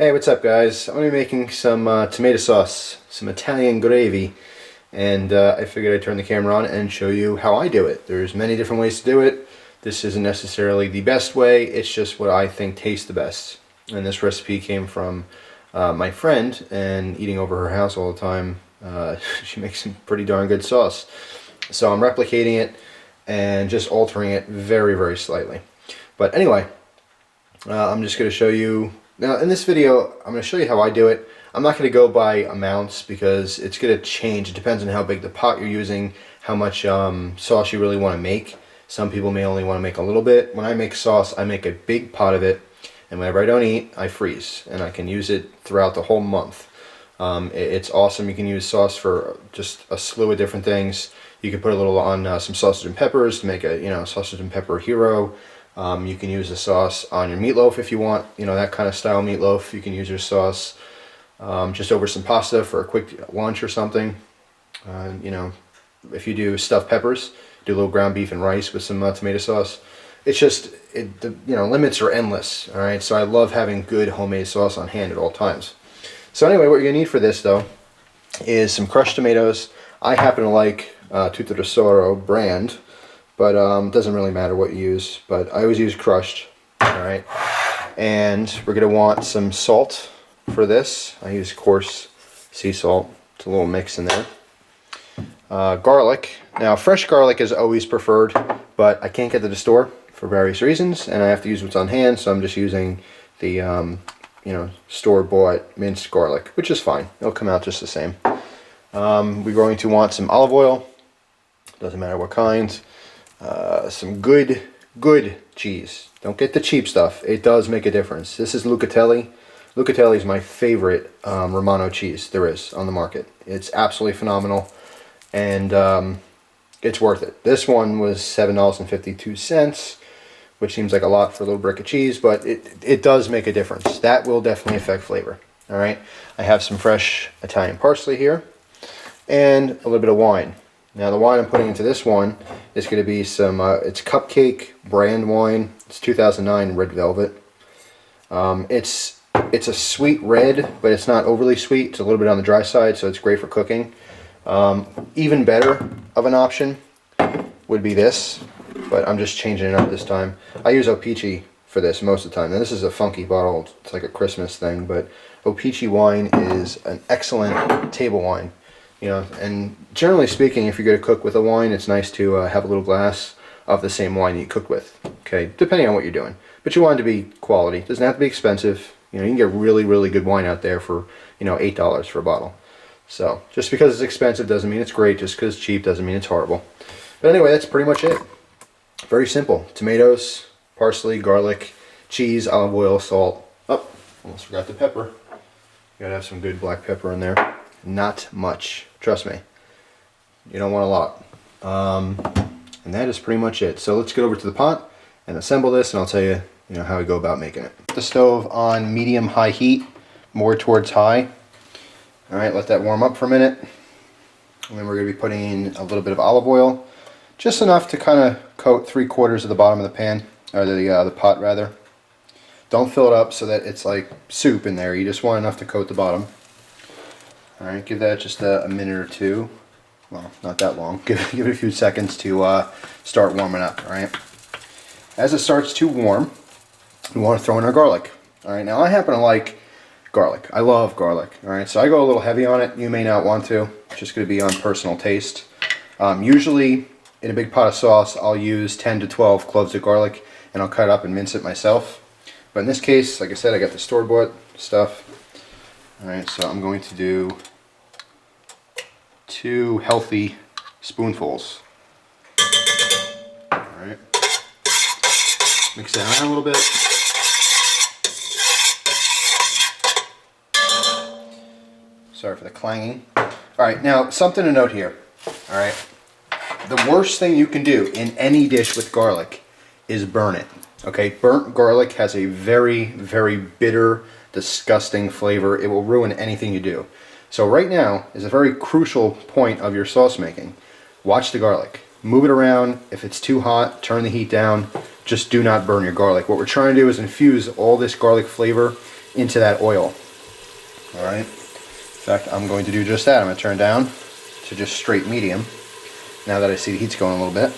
Hey, what's up guys? I'm going to be making some tomato sauce, some Italian gravy, and I figured I'd turn the camera on and show you how I do it. There's many different ways to do it. This isn't necessarily the best way, it's just what I think tastes the best. And this recipe came from my friend, and eating over her house all the time, she makes some pretty darn good sauce. So I'm replicating it and just altering it very, very slightly. But anyway, I'm just going to show you. Now in this video, I'm going to show you how I do it. I'm not going to go by amounts because it's going to change. It depends on how big the pot you're using, how much sauce you really want to make. Some people may only want to make a little bit. When I make sauce, I make a big pot of it, and whenever I don't eat, I freeze, and I can use it throughout the whole month. It's awesome. You can use sauce for just a slew of different things. You can put a little on some sausage and peppers to make a sausage and pepper hero. You can use the sauce on your meatloaf if you want, that kind of style meatloaf. You can use your sauce just over some pasta for a quick lunch or something. If you do stuffed peppers, do a little ground beef and rice with some tomato sauce. It's just, the limits are endless, alright? So I love having good homemade sauce on hand at all times. So anyway, what you're going to need for this, though, is some crushed tomatoes. I happen to like Cutlerylover brand, but it doesn't really matter what you use, but I always use crushed. Alright, and we're going to want some salt for this. I use coarse sea salt. It's a little mix in there. Garlic. Now fresh garlic is always preferred, but I can't get to the store for various reasons, and I have to use what's on hand, so I'm just using the store-bought minced garlic, which is fine. It'll come out just the same. We're going to want some olive oil. Doesn't matter what kind. Some good cheese. Don't get the cheap stuff. It does make a difference. This is Lucatelli. Lucatelli is my favorite Romano cheese there is on the market. It's absolutely phenomenal, and it's worth it. This one was $7.52, which seems like a lot for a little brick of cheese, but it does make a difference. That will definitely affect flavor. All right. I have some fresh Italian parsley here, and a little bit of wine. Now the wine I'm putting into this one is going to be some, it's Cupcake brand wine. It's 2009 Red Velvet. It's a sweet red, but it's not overly sweet. It's a little bit on the dry side, so it's great for cooking. Even better of an option would be this, but I'm just changing it up this time. I use O-Pee-Chee for this most of the time. Now this is a funky bottle. It's like a Christmas thing, but O-Pee-Chee wine is an excellent table wine. And generally speaking, if you're going to cook with a wine, it's nice to have a little glass of the same wine you cook with, okay, depending on what you're doing. But you want it to be quality. It doesn't have to be expensive. You can get really, really good wine out there for, $8 for a bottle. So, just because it's expensive doesn't mean it's great. Just because it's cheap doesn't mean it's horrible. But anyway, that's pretty much it. Very simple. Tomatoes, parsley, garlic, cheese, olive oil, salt. Oh, almost forgot the pepper. You gotta have some good black pepper in there. Not much. Trust me. You don't want a lot. And that is pretty much it. So let's get over to the pot and assemble this, and I'll tell you, how we go about making it. Put the stove on medium-high heat, more towards high. All right, let that warm up for a minute. And then we're going to be putting in a little bit of olive oil, just enough to kind of coat 3/4 of the bottom of the pan, or the pot rather. Don't fill it up so that it's like soup in there. You just want enough to coat the bottom. All right, give that just a minute or two. Well, not that long. Give it a few seconds to start warming up. All right. As it starts to warm, we want to throw in our garlic. All right. Now I happen to like garlic. I love garlic. All right. So I go a little heavy on it. You may not want to. It's just going to be on personal taste. Usually, in a big pot of sauce, I'll use 10 to 12 cloves of garlic, and I'll cut it up and mince it myself. But in this case, like I said, I got the store-bought stuff. All right. So I'm going to do 2 healthy spoonfuls. Alright. Mix that around a little bit. Sorry for the clanging. Alright, now something to note here. Alright. The worst thing you can do in any dish with garlic is burn it. Okay, burnt garlic has a very, very bitter, disgusting flavor. It will ruin anything you do. So right now is a very crucial point of your sauce making. Watch the garlic. Move it around. If it's too hot, turn the heat down. Just do not burn your garlic. What we're trying to do is infuse all this garlic flavor into that oil. All right. In fact, I'm going to do just that. I'm going to turn down to just straight medium. Now that I see the heat's going a little bit.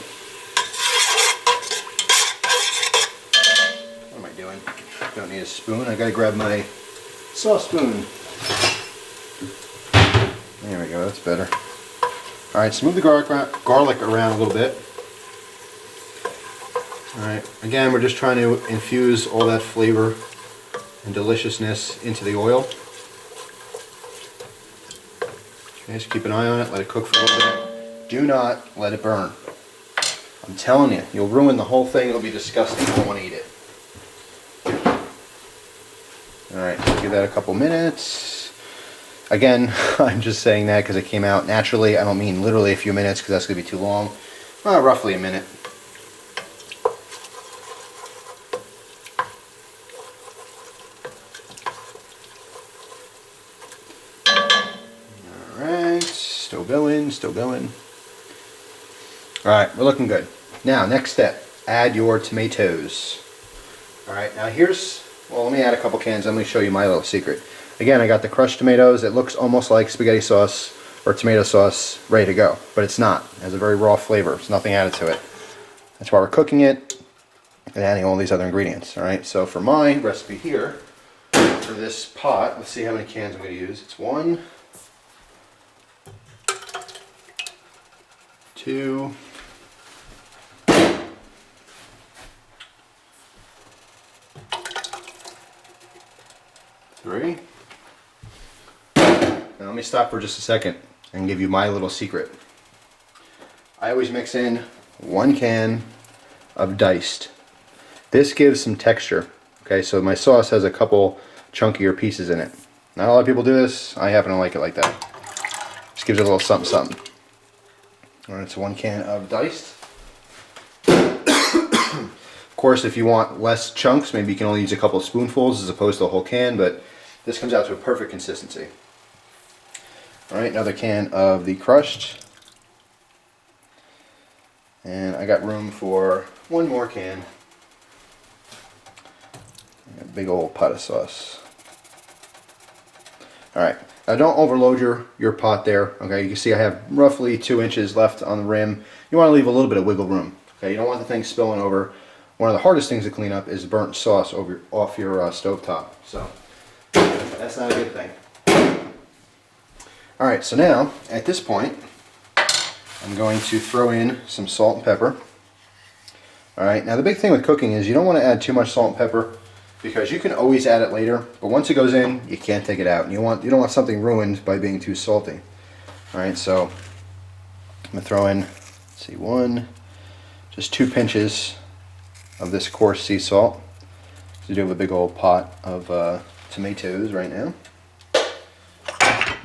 What am I doing? Don't need a spoon. I got to grab my sauce spoon. There we go. That's better. All right. So move the garlic around a little bit. Alright, again, we're just trying to infuse all that flavor and deliciousness into the oil. Okay, just keep an eye on it, let it cook for a little bit. Do not let it burn. I'm telling you, you'll ruin the whole thing, it'll be disgusting, you won't want to eat it. Alright, so give that a couple minutes. Again, I'm just saying that because it came out naturally. I don't mean literally a few minutes because that's going to be too long. Roughly a minute. Still going. Alright, we're looking good. Now, next step, add your tomatoes. Alright, now let me add a couple cans. Let me show you my little secret. Again, I got the crushed tomatoes. It looks almost like spaghetti sauce or tomato sauce ready to go, but it's not. It has a very raw flavor. There's nothing added to it. That's why we're cooking it and adding all these other ingredients. Alright, so for my recipe here, for this pot, let's see how many cans I'm going to use. It's 1, 2, 3. Now let me stop for just a second and give you my little secret. I always mix in 1 can of diced. This gives some texture. Okay, so my sauce has a couple chunkier pieces in it. Not a lot of people do this. I happen to like it like that. Just gives it a little something something. Alright, so 1 can of diced. Of course, if you want less chunks, maybe you can only use a couple of spoonfuls as opposed to a whole can, but this comes out to a perfect consistency. Alright, another can of the crushed. And I got room for 1 more can. A big old pot of sauce. Alright, now don't overload your pot there. Okay, you can see I have roughly 2 inches left on the rim. You want to leave a little bit of wiggle room. Okay, you don't want the thing spilling over. One of the hardest things to clean up is burnt sauce off your stovetop. So that's not a good thing. Alright, so now at this point I'm going to throw in some salt and pepper. Alright, now the big thing with cooking is you don't want to add too much salt and pepper because you can always add it later, but once it goes in, you can't take it out. And you don't want something ruined by being too salty. Alright, so I'm going to throw in, let's see, just 2 pinches of this coarse sea salt. So you do have a big old pot of tomatoes right now.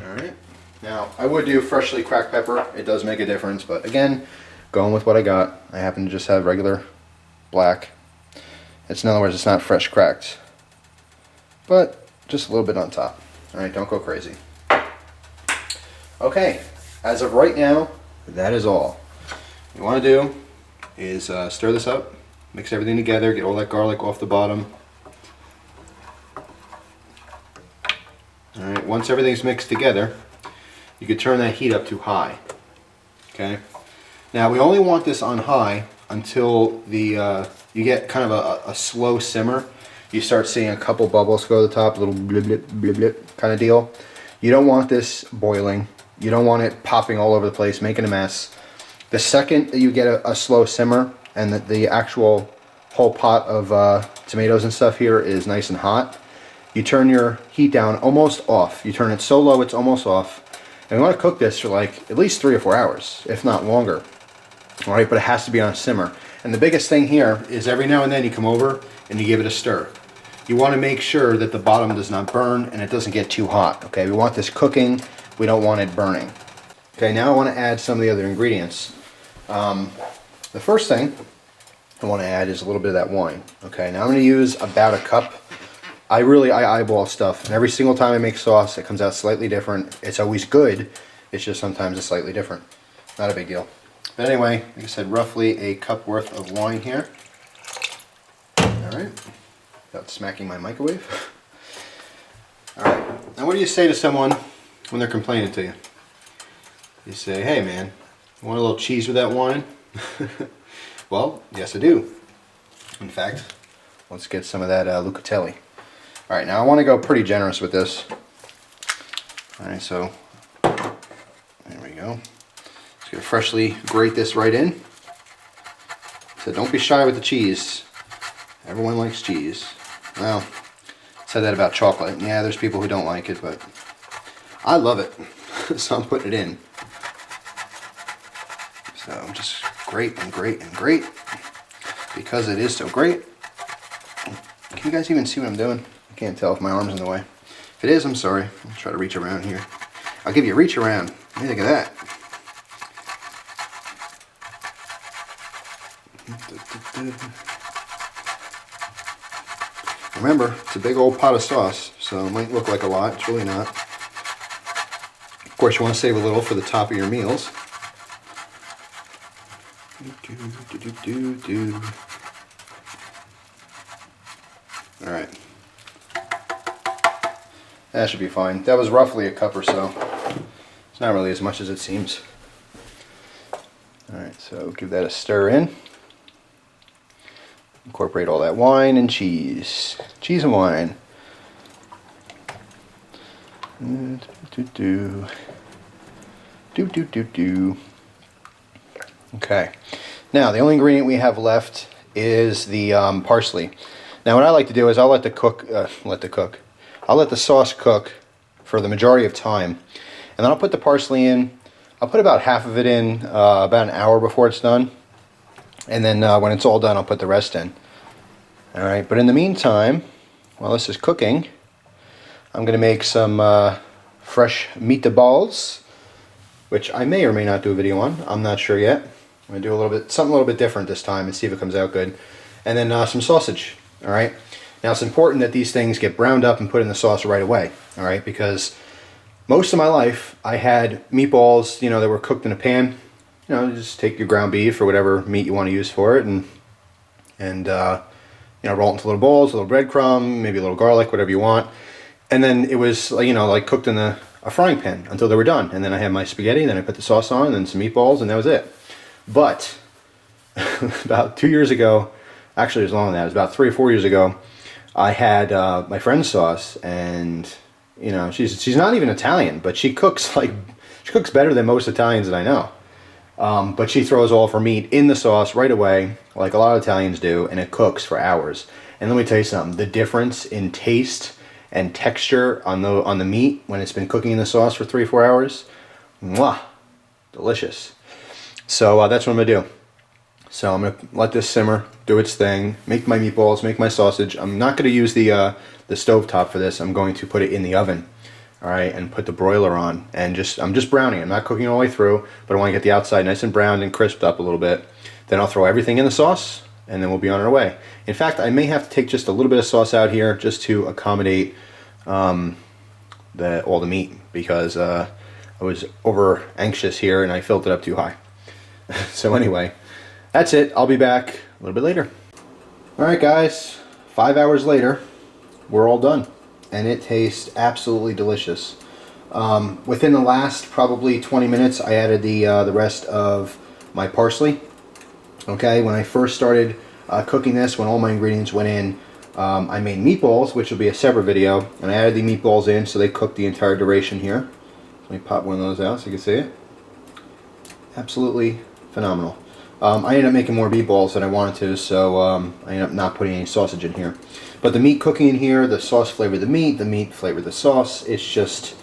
Alright, now I would do freshly cracked pepper. It does make a difference, but again, going with what I got. I happen to just have regular black. In other words, it's not fresh cracked, but just a little bit on top. Alright, don't go crazy. Okay, as of right now, that is all. What you want to do is stir this up, mix everything together, get all that garlic off the bottom. Alright, once everything's mixed together, you can turn that heat up to high. Okay. Now we only want this on high until you get kind of a slow simmer. You start seeing a couple bubbles go to the top, a little blip blip blip blip kind of deal. You don't want this boiling. You don't want it popping all over the place, making a mess. The second that you get a slow simmer and that the actual whole pot of tomatoes and stuff here is nice and hot, you turn your heat down almost off. You turn it so low it's almost off. And we want to cook this for like at least 3 or 4 hours, if not longer. All right, but it has to be on a simmer. And the biggest thing here is every now and then you come over and you give it a stir. You want to make sure that the bottom does not burn and it doesn't get too hot. Okay, we want this cooking. We don't want it burning. Okay, now I want to add some of the other ingredients. The first thing I want to add is a little bit of that wine. Okay, now I'm going to use about a cup. I eyeball stuff, and every single time I make sauce, it comes out slightly different. It's always good. It's just sometimes it's slightly different. Not a big deal. But anyway, like I said, roughly a cup worth of wine here. All right, without smacking my microwave. Alright, now what do you say to someone when they're complaining to you? You say, hey man, you want a little cheese with that wine? Well, yes I do. In fact, let's get some of that Lucatelli. Alright, now I want to go pretty generous with this. Alright, so there we go. Just gonna freshly grate this right in. So don't be shy with the cheese. Everyone likes cheese. Well, I said that about chocolate. Yeah, there's people who don't like it, but I love it. So I'm putting it in. So just grate and grate and grate because it is so great. Can you guys even see what I'm doing? I can't tell if my arm's in the way. If it is, I'm sorry. I'll try to reach around here. I'll give you a reach around. What do you think of that? Remember, it's a big old pot of sauce, so it might look like a lot. It's really not. Of course, you want to save a little for the top of your meals. Alright. That should be fine. That was roughly a cup or so. It's not really as much as it seems. Alright, so give that a stir in. Incorporate all that wine and cheese. Cheese and wine. Okay. Now the only ingredient we have left is the parsley. Now what I like to do is I'll let the sauce cook for the majority of time, and then I'll put the parsley in. I'll put about half of it in about an hour before it's done, and then when it's all done I'll put the rest in. Alright, but in the meantime, while this is cooking, I'm going to make some fresh meatballs, which I may or may not do a video on. I'm not sure yet. I'm going to do something a little bit different this time and see if it comes out good. And then some sausage. Alright, now it's important that these things get browned up and put in the sauce right away. Alright, because most of my life I had meatballs, you know, that were cooked in a pan. You know, just take your ground beef or whatever meat you want to use for it, and you know, roll it into little balls, a little breadcrumb, maybe a little garlic, whatever you want. And then it was, you know, like cooked in a frying pan until they were done. And then I had my spaghetti, then I put the sauce on, and then some meatballs, and that was it. But about 2 years ago, actually it was longer than that, it was about 3 or 4 years ago, I had my friend's sauce, and you know, she's not even Italian, but she cooks better than most Italians that I know. But she throws all of her meat in the sauce right away, like a lot of Italians do, and it cooks for hours. And let me tell you something, the difference in taste and texture on the meat when it's been cooking in the sauce for 3 or 4 hours, mwah, delicious. So that's what I'm gonna do. So I'm gonna let this simmer, do its thing, make my meatballs, make my sausage. I'm not gonna use the stovetop for this. I'm going to put it in the oven. All right, and put the broiler on, and I'm just browning. I'm not cooking all the way through, but I want to get the outside nice and browned and crisped up a little bit. Then I'll throw everything in the sauce, and then we'll be on our way. In fact, I may have to take just a little bit of sauce out here just to accommodate all the meat, because I was over anxious here and I filled it up too high. So anyway, that's it. I'll be back a little bit later. All right, guys, 5 hours later, we're all done. And it tastes absolutely delicious. Within the last probably 20 minutes, I added the rest of my parsley. Okay, when I first started cooking this, when all my ingredients went in, I made meatballs, which will be a separate video, and I added the meatballs in so they cooked the entire duration here. Let me pop one of those out so you can see it. Absolutely phenomenal. I ended up making more meatballs than I wanted to, so I ended up not putting any sausage in here. But the meat cooking in here, the sauce flavored the meat flavored the sauce. It's just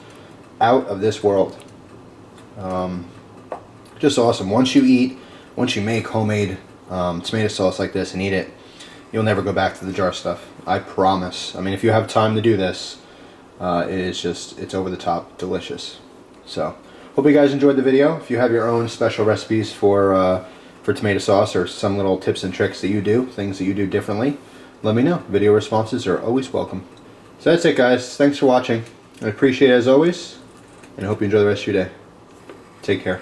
out of this world. Just awesome. Once you make homemade tomato sauce like this and eat it, you'll never go back to the jar stuff. I promise. I mean, if you have time to do this, it's over the top delicious. So, hope you guys enjoyed the video. If you have your own special recipes for tomato sauce, or some little tips and tricks that you do, things that you do differently, let me know. Video responses are always welcome. So that's it, guys. Thanks for watching. I appreciate it as always, and I hope you enjoy the rest of your day. Take care.